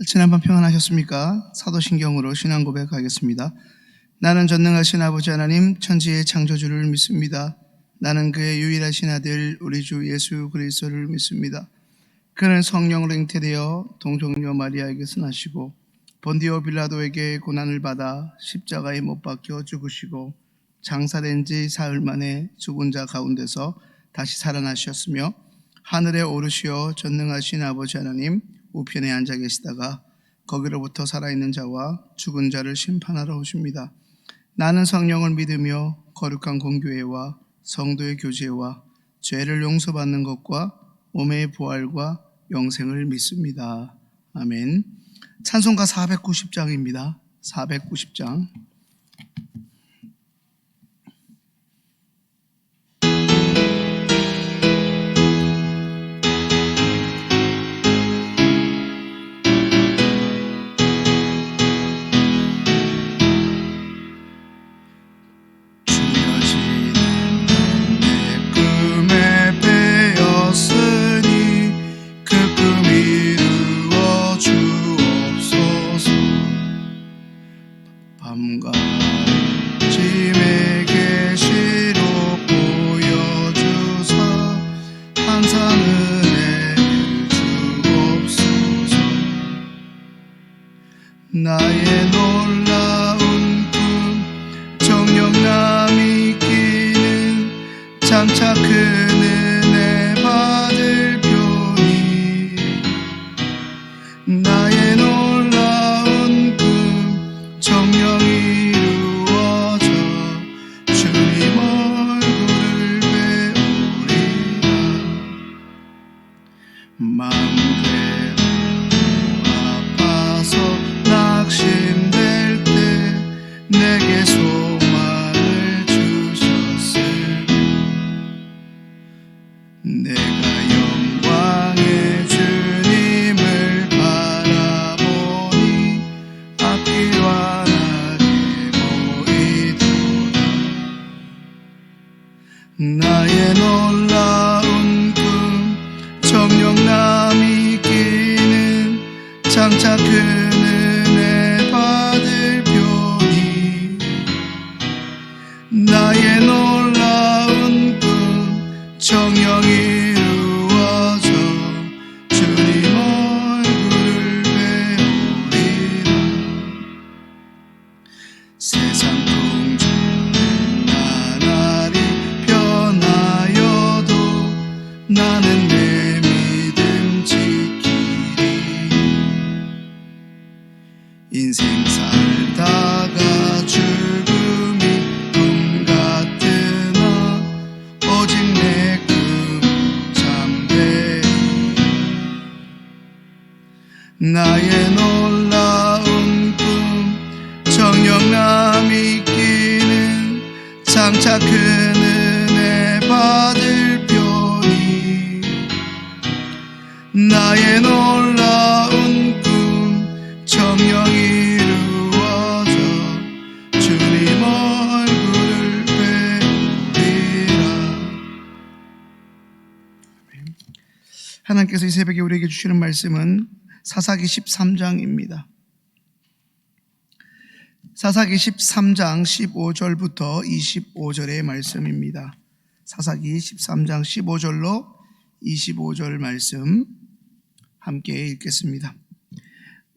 지난번 평안하셨습니까? 사도신경으로 신앙 고백하겠습니다. 나는 전능하신 아버지 하나님 천지의 창조주를 믿습니다. 나는 그의 유일하신 아들 우리 주 예수 그리스도를 믿습니다. 그는 성령으로 잉태되어 동정녀 마리아에게서 나시고 본디오 빌라도에게 고난을 받아 십자가에 못 박혀 죽으시고 장사된 지 사흘 만에 죽은 자 가운데서 다시 살아나셨으며 하늘에 오르시어 전능하신 아버지 하나님 우편에 앉아 계시다가 거기로부터 살아있는 자와 죽은 자를 심판하러 오십니다. 나는 성령을 믿으며 거룩한 공교회와 성도의 교제와 죄를 용서받는 것과 몸의 부활과 영생을 믿습니다. 아멘. 찬송가 490장입니다. 490장. 밤과 짐에 계시로 보여주사 항상 은혜를 주옵소서. 나의 놀라운 꿈 정령남이 끼는 장차 큰 은혜 받을 표니 나의 놀라운 꿈 정령 이루어져 주님 얼굴을 배우리라. 마음대로 아파서 낙심될 때 내게 소망을 주셨으며 내가 영광의 주님을 바라보니 앞길과 나의 놀라운 꿈 정령남이 끼는 장차 큰 은혜 받을 표니 나의 놀라운 꿈 정령 이루어져 주님 얼굴을 배우리라. 세상 나는 내 믿음 지키리. 인생 살다가 죽음이 꿈 같으나 오직 내 꿈 참되리. 나의 놀라운 꿈 정령남이 끼는 장차 큰 은혜 받을 나의 놀라운 꿈 정령 이루어져 주님 얼굴을 배우리라. 하나님께서 이 새벽에 우리에게 주시는 말씀은 사사기 13장입니다. 사사기 13장 15절부터 25절의 말씀입니다. 사사기 13장 15절로 25절 말씀 함께 읽겠습니다.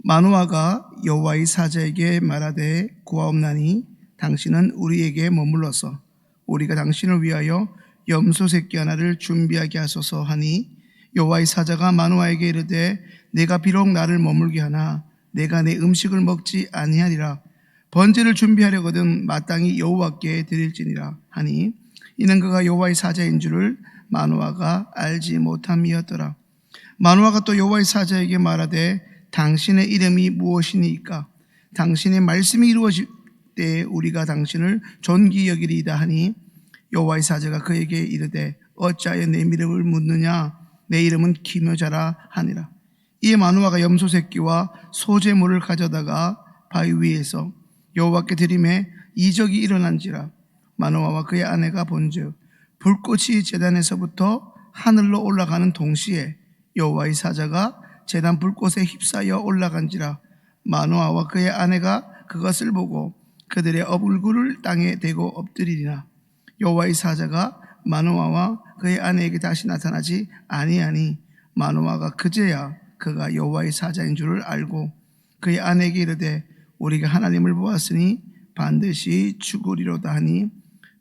마노아가 여호와의 사자에게 말하되 구하옵나니 당신은 우리에게 머물러서 우리가 당신을 위하여 염소 새끼 하나를 준비하게 하소서 하니 여호와의 사자가 마노아에게 이르되 내가 비록 나를 머물게 하나 내가 내 음식을 먹지 아니하리라. 번제를 준비하려거든 마땅히 여호와께 드릴지니라 하니 이는 그가 여호와의 사자인 줄을 마노아가 알지 못함이었더라. 마노아가 또 여호와의 사자에게 말하되 당신의 이름이 무엇이니까 당신의 말씀이 이루어질 때 우리가 당신을 존귀 여기리이다 하니 여호와의 사자가 그에게 이르되 어찌하여 내 이름을 묻느냐 내 이름은 기묘자라 하니라. 이에 마노아가 염소 새끼와 소제물을 가져다가 바위 위에서 여호와께 드리매 이적이 일어난지라. 마노아와 그의 아내가 본즉 불꽃이 제단에서부터 하늘로 올라가는 동시에 여호와의 사자가 제단 불꽃에 휩싸여 올라간지라. 마노아와 그의 아내가 그것을 보고 그들의 얼굴을 땅에 대고 엎드리리나 여호와의 사자가 마노아와 그의 아내에게 다시 나타나지 아니하니 마노아가 그제야 그가 여호와의 사자인 줄을 알고 그의 아내에게 이르되 우리가 하나님을 보았으니 반드시 죽으리로다 하니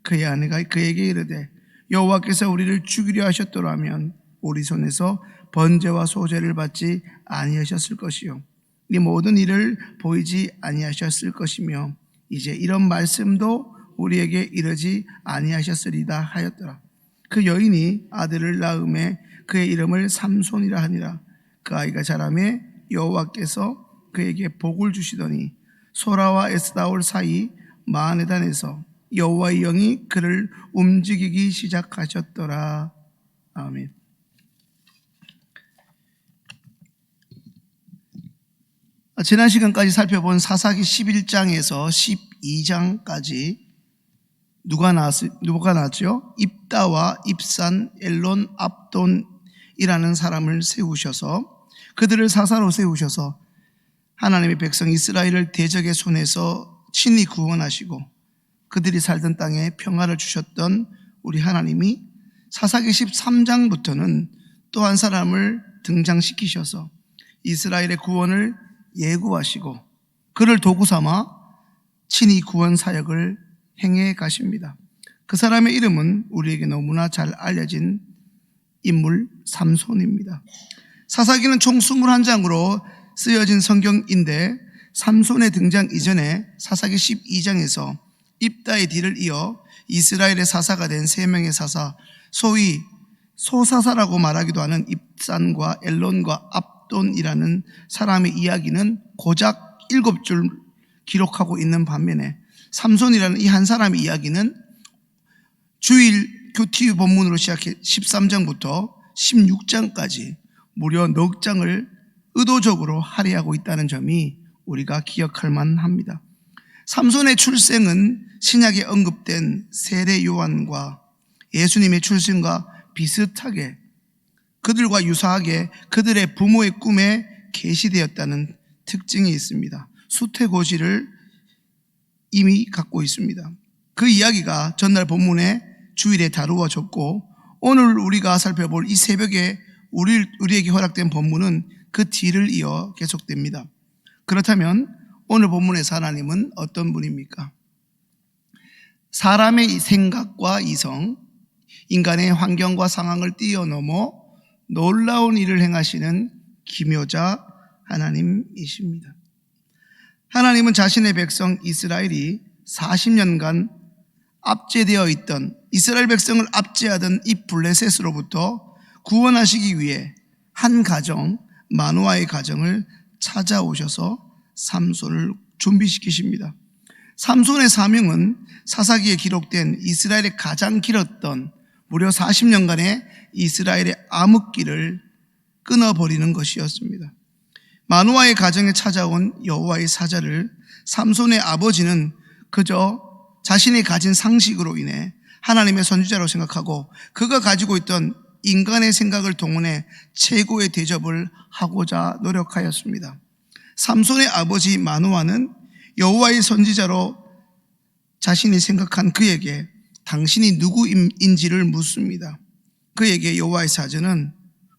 그의 아내가 그에게 이르되 여호와께서 우리를 죽이려 하셨더라면 우리 손에서 번제와 소제를 받지 아니하셨을 것이요 이 모든 일을 보이지 아니하셨을 것이며 이제 이런 말씀도 우리에게 이르지 아니하셨으리다 하였더라. 그 여인이 아들을 낳음에 그의 이름을 삼손이라 하니라. 그 아이가 자라매 여호와께서 그에게 복을 주시더니 소라와 에스다올 사이 마하네단에서 여호와의 영이 그를 움직이기 시작하셨더라. 아멘. 지난 시간까지 살펴본 사사기 11장에서 12장까지 누가 나왔죠? 입다와 입산, 엘론, 압돈이라는 사람을 세우셔서 그들을 사사로 세우셔서 하나님의 백성 이스라엘을 대적의 손에서 친히 구원하시고 그들이 살던 땅에 평화를 주셨던 우리 하나님이 사사기 13장부터는 또 한 사람을 등장시키셔서 이스라엘의 구원을 예고하시고 그를 도구 삼아 친히 구원 사역을 행해 가십니다. 그 사람의 이름은 우리에게 너무나 잘 알려진 인물 삼손입니다. 사사기는 총 21장으로 쓰여진 성경인데 삼손의 등장 이전에 사사기 12장에서 입다의 뒤를 이어 이스라엘의 사사가 된 3명의 사사, 소위 소사사라고 말하기도 하는 입산과 엘론과 압돈이라는 사람의 이야기는 고작 7줄 기록하고 있는 반면에 삼손이라는 이 한 사람의 이야기는 주일 교티 본문으로 시작해 13장부터 16장까지 무려 넉 장을 의도적으로 할애하고 있다는 점이 우리가 기억할 만합니다. 삼손의 출생은 신약에 언급된 세례 요한과 예수님의 출생과 비슷하게 그들과 유사하게 그들의 부모의 꿈에 계시되었다는 특징이 있습니다. 수태고지를 이미 갖고 있습니다. 그 이야기가 전날 본문에 주일에 다루어졌고 오늘 우리가 살펴볼 이 새벽에 우리에게 허락된 본문은 그 뒤를 이어 계속됩니다. 그렇다면 오늘 본문에서 하나님은 어떤 분입니까? 사람의 생각과 이성, 인간의 환경과 상황을 뛰어넘어 놀라운 일을 행하시는 기묘자 하나님이십니다. 하나님은 자신의 백성 이스라엘이 40년간 압제되어 있던 이스라엘 백성을 압제하던 이 블레셋으로부터 구원하시기 위해 한 가정, 마노아의 가정을 찾아오셔서 삼손을 준비시키십니다. 삼손의 사명은 사사기에 기록된 이스라엘의 가장 길었던 무려 40년간의 이스라엘의 암흑기를 끊어버리는 것이었습니다. 마노아의 가정에 찾아온 여호와의 사자를 삼손의 아버지는 그저 자신이 가진 상식으로 인해 하나님의 선지자로 생각하고 그가 가지고 있던 인간의 생각을 동원해 최고의 대접을 하고자 노력하였습니다. 삼손의 아버지 마노아는 여호와의 선지자로 자신이 생각한 그에게 당신이 누구인지를 묻습니다. 그에게 여호와의 사자는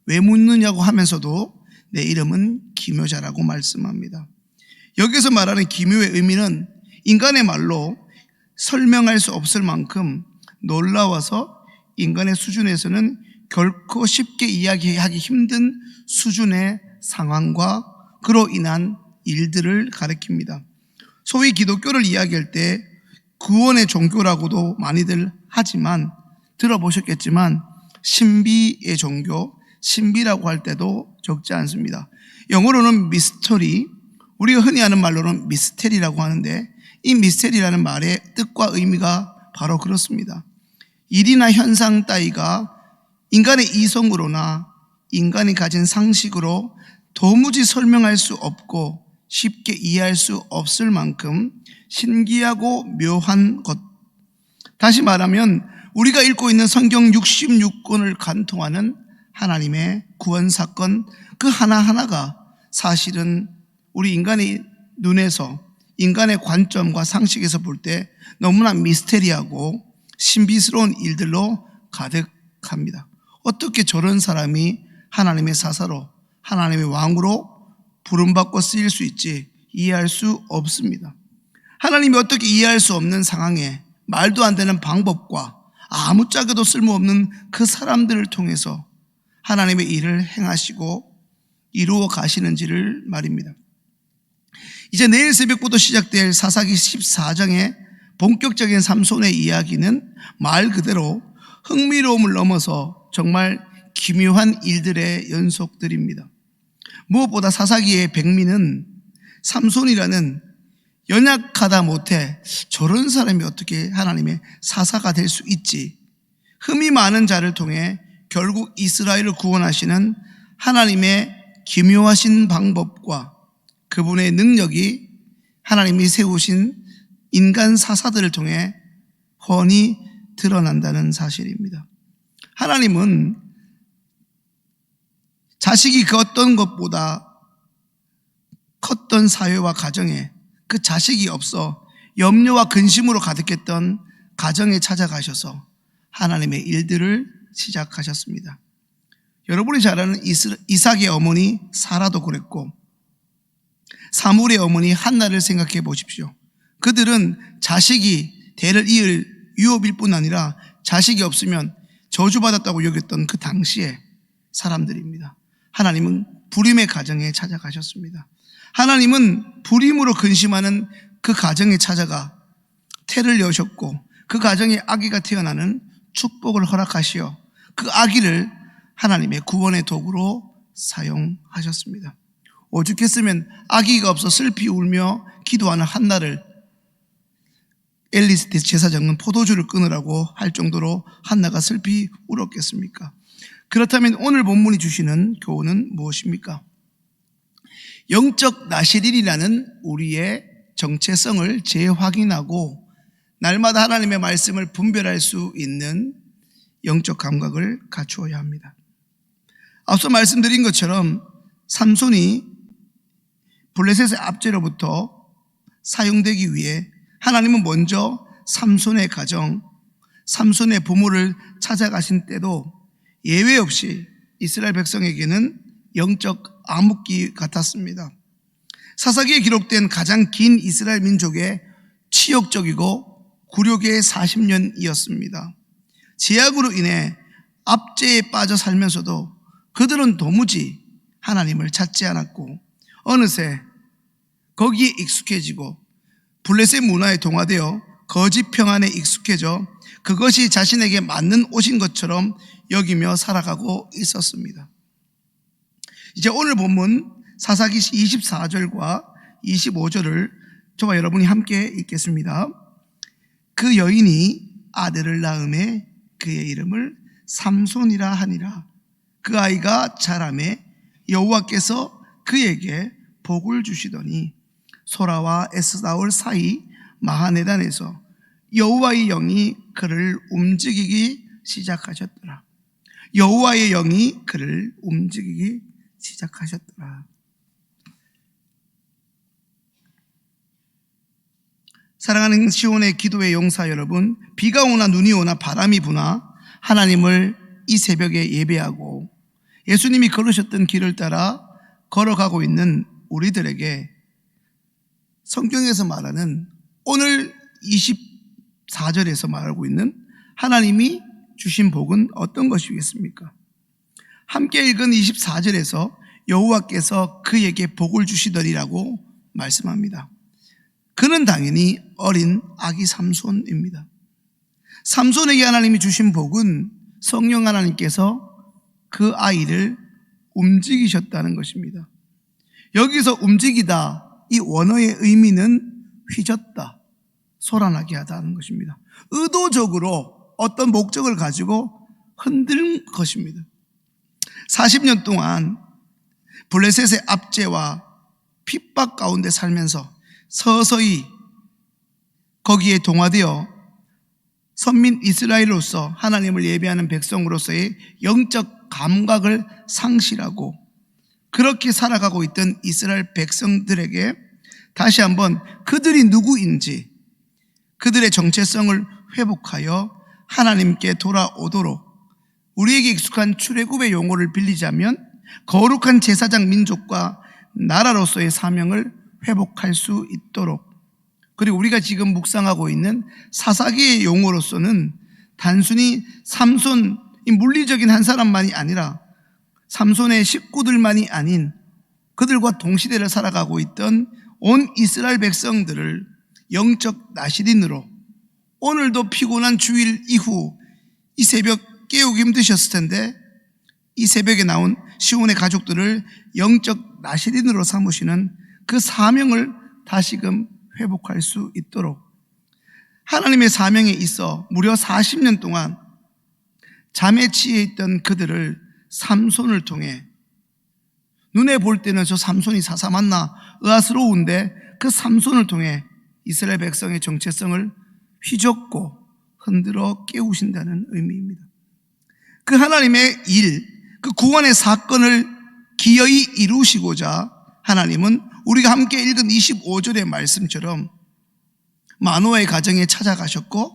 왜 묻느냐고 하면서도 내 이름은 기묘자라고 말씀합니다. 여기서 말하는 기묘의 의미는 인간의 말로 설명할 수 없을 만큼 놀라워서 인간의 수준에서는 결코 쉽게 이야기하기 힘든 수준의 상황과 그로 인한 일들을 가리킵니다. 소위 기독교를 이야기할 때 구원의 종교라고도 많이들 하지만 들어보셨겠지만 신비의 종교, 신비라고 할 때도 적지 않습니다. 영어로는 미스터리, 우리가 흔히 하는 말로는 미스테리라고 하는데 이 미스테리라는 말의 뜻과 의미가 바로 그렇습니다. 일이나 현상 따위가 인간의 이성으로나 인간이 가진 상식으로 도무지 설명할 수 없고 쉽게 이해할 수 없을 만큼 신기하고 묘한 것. 다시 말하면 우리가 읽고 있는 성경 66권을 관통하는 하나님의 구원 사건 그 하나하나가 사실은 우리 인간의 눈에서 인간의 관점과 상식에서 볼 때 너무나 미스테리하고 신비스러운 일들로 가득합니다. 어떻게 저런 사람이 하나님의 사사로 하나님의 왕으로 부름받고 쓰일 수 있지 이해할 수 없습니다. 하나님이 어떻게 이해할 수 없는 상황에 말도 안 되는 방법과 아무짝에도 쓸모없는 그 사람들을 통해서 하나님의 일을 행하시고 이루어 가시는지를 말입니다. 이제 내일 새벽부터 시작될 사사기 14장의 본격적인 삼손의 이야기는 말 그대로 흥미로움을 넘어서 정말 기묘한 일들의 연속들입니다. 무엇보다 사사기의 백미는 삼손이라는 연약하다 못해 저런 사람이 어떻게 하나님의 사사가 될 수 있지, 흠이 많은 자를 통해 결국 이스라엘을 구원하시는 하나님의 기묘하신 방법과 그분의 능력이 하나님이 세우신 인간 사사들을 통해 훤히 드러난다는 사실입니다. 하나님은 자식이 그 어떤 것보다 컸던 사회와 가정에 그 자식이 없어 염려와 근심으로 가득했던 가정에 찾아가셔서 하나님의 일들을 시작하셨습니다. 여러분이 잘 아는 이삭의 어머니 사라도 그랬고 사물의 어머니 한나를 생각해 보십시오. 그들은 자식이 대를 이을 유업일 뿐 아니라 자식이 없으면 저주받았다고 여겼던 그 당시의 사람들입니다. 하나님은 불임의 가정에 찾아가셨습니다. 하나님은 불임으로 근심하는 그 가정에 찾아가 태를 여셨고 그 가정에 아기가 태어나는 축복을 허락하시어 그 아기를 하나님의 구원의 도구로 사용하셨습니다. 오죽했으면 아기가 없어 슬피 울며 기도하는 한나를 엘리 제사장은 포도주를 끊으라고 할 정도로 한나가 슬피 울었겠습니까? 그렇다면 오늘 본문이 주시는 교훈은 무엇입니까? 영적 나실인이라는 우리의 정체성을 재확인하고 날마다 하나님의 말씀을 분별할 수 있는 영적 감각을 갖추어야 합니다. 앞서 말씀드린 것처럼 삼손이 블레셋의 압제로부터 사용되기 위해 하나님은 먼저 삼손의 가정, 삼손의 부모를 찾아가신 때도 예외 없이 이스라엘 백성에게는 영적 암흑기 같았습니다. 사사기에 기록된 가장 긴 이스라엘 민족의 치욕적이고 굴욕의 40년이었습니다. 제약으로 인해 압제에 빠져 살면서도 그들은 도무지 하나님을 찾지 않았고 어느새 거기에 익숙해지고 블레셋 문화에 동화되어 거짓 평안에 익숙해져 그것이 자신에게 맞는 옷인 것처럼 여기며 살아가고 있었습니다. 이제 오늘 본문 사사기 24절과 25절을 저와 여러분이 함께 읽겠습니다. 그 여인이 아들을 낳음에 그의 이름을 삼손이라 하니라. 그 아이가 자라매 여호와께서 그에게 복을 주시더니 소라와 에스다올 사이 마하네단에서 여호와의 영이 그를 움직이기 시작하셨더라. 여호와의 영이 그를 움직이기 시작하셨더라. 사랑하는 시온의 기도의 용사 여러분, 비가 오나 눈이 오나 바람이 부나 하나님을 이 새벽에 예배하고 예수님이 걸으셨던 길을 따라 걸어가고 있는 우리들에게 성경에서 말하는 오늘 24절에서 말하고 있는 하나님이 주신 복은 어떤 것이겠습니까? 함께 읽은 24절에서 여호와께서 그에게 복을 주시더니라고 말씀합니다. 그는 당연히 어린 아기 삼손입니다. 삼손에게 하나님이 주신 복은 성령 하나님께서 그 아이를 움직이셨다는 것입니다. 여기서 움직이다, 이 원어의 의미는 휘젓다, 소란하게 하다는 것입니다. 의도적으로 어떤 목적을 가지고 흔들 것입니다. 40년 동안 블레셋의 압제와 핍박 가운데 살면서 서서히 거기에 동화되어 선민 이스라엘로서 하나님을 예배하는 백성으로서의 영적 감각을 상실하고 그렇게 살아가고 있던 이스라엘 백성들에게 다시 한번 그들이 누구인지 그들의 정체성을 회복하여 하나님께 돌아오도록 우리에게 익숙한 출애굽의 용어를 빌리자면 거룩한 제사장 민족과 나라로서의 사명을 회복할 수 있도록, 그리고 우리가 지금 묵상하고 있는 사사기의 용어로서는 단순히 삼손, 물리적인 한 사람만이 아니라 삼손의 식구들만이 아닌 그들과 동시대를 살아가고 있던 온 이스라엘 백성들을 영적 나시린으로, 오늘도 피곤한 주일 이후 이 새벽 깨우기 힘드셨을 텐데 이 새벽에 나온 시온의 가족들을 영적 나시린으로 삼으시는 그 사명을 다시금 회복할 수 있도록, 하나님의 사명에 있어 무려 40년 동안 잠에 취해 있던 그들을 삼손을 통해, 눈에 볼 때는 저 삼손이 사사맞나 의아스러운데 그 삼손을 통해 이스라엘 백성의 정체성을 휘젓고 흔들어 깨우신다는 의미입니다. 그 하나님의 일, 그 구원의 사건을 기어이 이루시고자 하나님은 우리가 함께 읽은 25절의 말씀처럼 마노아의 가정에 찾아가셨고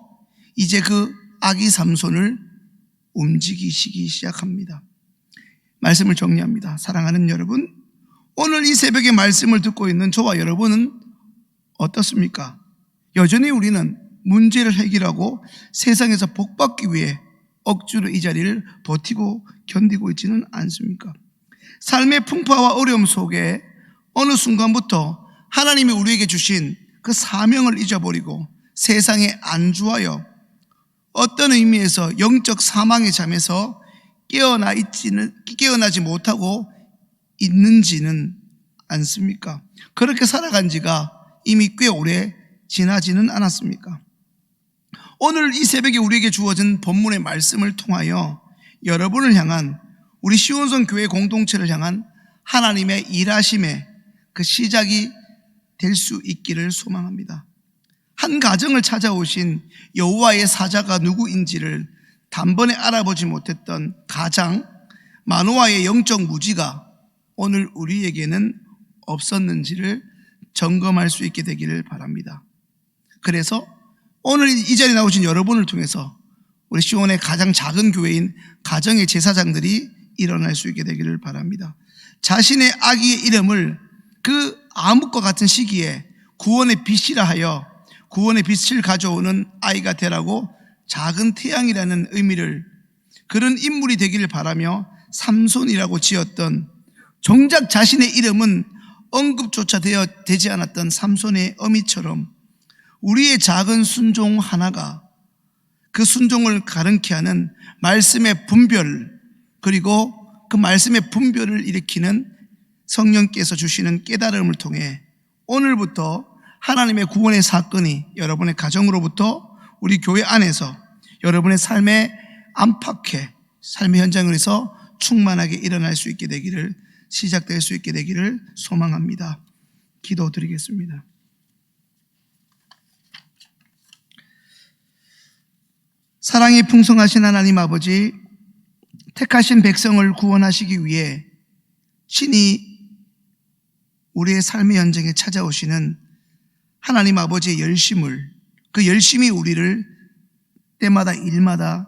이제 그 아기 삼손을 움직이시기 시작합니다. 말씀을 정리합니다. 사랑하는 여러분, 오늘 이 새벽에 말씀을 듣고 있는 저와 여러분은 어떻습니까? 여전히 우리는 문제를 해결하고 세상에서 복받기 위해 억지로 이 자리를 버티고 견디고 있지는 않습니까? 삶의 풍파와 어려움 속에 어느 순간부터 하나님이 우리에게 주신 그 사명을 잊어버리고 세상에 안주하여 어떤 의미에서 영적 사망의 잠에서 깨어나지 못하고 있는지는 않습니까? 그렇게 살아간 지가 이미 꽤 오래 지나지는 않았습니까? 오늘 이 새벽에 우리에게 주어진 본문의 말씀을 통하여 여러분을 향한, 우리 시온성 교회 공동체를 향한 하나님의 일하심의 그 시작이 될 수 있기를 소망합니다. 한 가정을 찾아오신 여호와의 사자가 누구인지를 단번에 알아보지 못했던 가장 마노아의 영적 무지가 오늘 우리에게는 없었는지를 점검할 수 있게 되기를 바랍니다. 그래서 오늘 이 자리에 나오신 여러분을 통해서 우리 시온의 가장 작은 교회인 가정의 제사장들이 일어날 수 있게 되기를 바랍니다. 자신의 아기의 이름을 그 암흑과 같은 시기에 구원의 빛이라 하여 구원의 빛을 가져오는 아이가 되라고 작은 태양이라는 의미를, 그런 인물이 되기를 바라며 삼손이라고 지었던, 정작 자신의 이름은 언급조차 되지 않았던 삼손의 어미처럼 우리의 작은 순종 하나가 그 순종을 가르게 하는 말씀의 분별, 그리고 그 말씀의 분별을 일으키는 성령께서 주시는 깨달음을 통해 오늘부터 하나님의 구원의 사건이 여러분의 가정으로부터 우리 교회 안에서 여러분의 삶의 안팎에, 삶의 현장에서 충만하게 일어날 수 있게 되기를, 시작될 수 있게 되기를 소망합니다. 기도드리겠습니다. 사랑이 풍성하신 하나님 아버지, 택하신 백성을 구원하시기 위해 친히 우리의 삶의 현장에 찾아오시는 하나님 아버지의 열심을, 그 열심이 우리를 때마다 일마다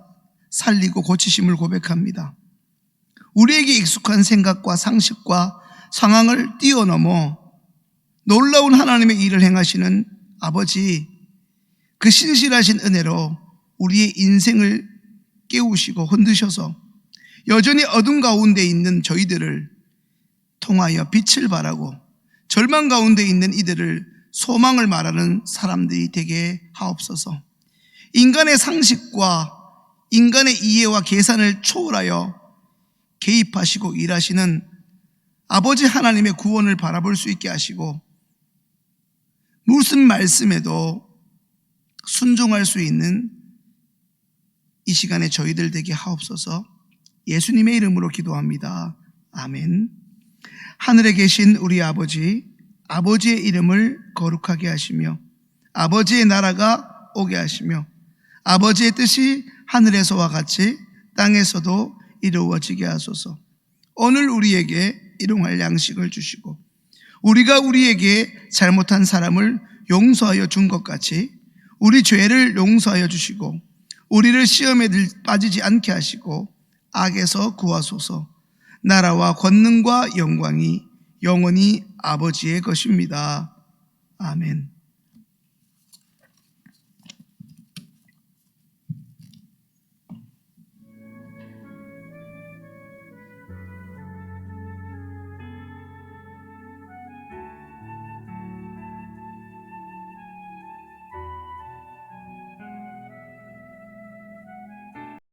살리고 고치심을 고백합니다. 우리에게 익숙한 생각과 상식과 상황을 뛰어넘어 놀라운 하나님의 일을 행하시는 아버지, 그 신실하신 은혜로 우리의 인생을 깨우시고 흔드셔서 여전히 어둠 가운데 있는 저희들을 통하여 빛을 발하고 절망 가운데 있는 이들을 소망을 말하는 사람들이 되게 하옵소서. 인간의 상식과 인간의 이해와 계산을 초월하여 개입하시고 일하시는 아버지 하나님의 구원을 바라볼 수 있게 하시고 무슨 말씀에도 순종할 수 있는 이 시간에 저희들 되게 하옵소서. 예수님의 이름으로 기도합니다. 아멘. 하늘에 계신 우리 아버지, 아버지의 이름을 거룩하게 하시며 아버지의 나라가 오게 하시며 아버지의 뜻이 하늘에서와 같이 땅에서도 이루어지게 하소서. 오늘 우리에게 일용할 양식을 주시고 우리가 우리에게 잘못한 사람을 용서하여 준 것 같이 우리 죄를 용서하여 주시고 우리를 시험에 빠지지 않게 하시고 악에서 구하소서. 나라와 권능과 영광이 영원히 아버지의 것입니다. 아멘.